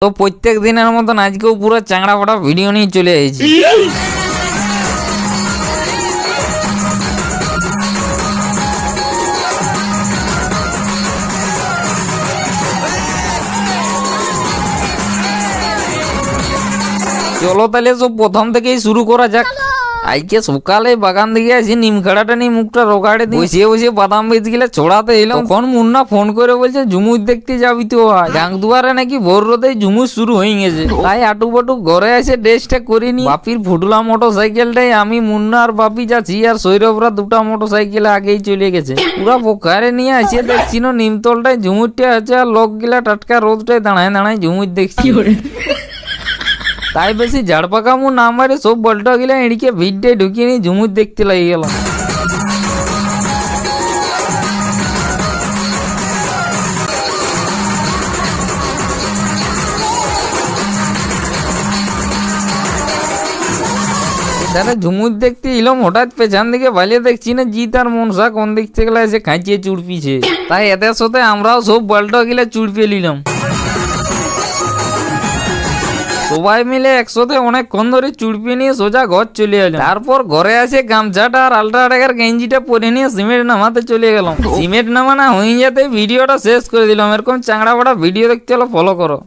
তো প্রত্যেক দিনের মতন আজকেও পুরো চাংড়া ফাটা ভিডিও নিয়ে চলে এসেছি। চলো তাহলে সব প্রথম থেকেই শুরু করা যাক। আজকে সকালে বাগান দিকে আসি, নিম খাড়াটা নিয়ে মুখটা রোগাড়ে দিয়ে বসে বসে বাদাম বেচ গেলে ছড়াতে এলাম। তখন মুন্না ফোন করে বলছে ঝুমুর দেখতে যাবি তো? গাং দুয়ারে নাকি ভোর রোদে ঝুমুর শুরু হয়ে গেছে। তাই আটু পাটু ঘরে এসে ড্রেসটা করে নি। বাপির ফুটলা মোটর সাইকেলটাই আমি, মুন্না আর বাপি যাচ্ছি, আর সৌরভরা দুটা মোটর সাইকেলে আগেই চলে গেছে। পুরা পোকারে নিয়ে আসে দেখছি না নিমতলটায় ঝুমুরটা আছে, আর লোক গিলা টাটকা রোদটায় দাঁড়ায় দাঁড়ায় ঝুমুর দেখছি। তাই বেশি ঝাড় পাকামু না মারে সব বলটা গেলে এদিকে ভিড়টাই ঢুকিয়ে নিয়ে ঝুমুর দেখতে লাগে গেলাম। এখানে ঝুমুর দেখতে এলাম, হঠাৎ পেছন দিকে ভালিয়ে দেখছি না জিৎ আর মনসা কোন দিক থেকে এসে খাঁচিয়ে চুড়পিছে। তাই এদের সাথে আমরাও সব বলটা গেলে চুড়পিয়ে নিলাম। সবাই মিলে একসাথে অনেকক্ষণ ধরে চুড়পিয়ে নিয়ে সোজা ঘর চলে এলাম। তারপর ঘরে আসে গামছাটা আর আল্ট্রাটেকের গেঞ্জিটা পরে নিয়ে সিমেন্ট নামাতে চলে গেলাম। সিমেন্ট নামানো হয়ে যেতে ভিডিওটা শেষ করে দিলাম। এরকম চাংড়া ফাটা ভিডিও দেখতে হলে ফলো করো।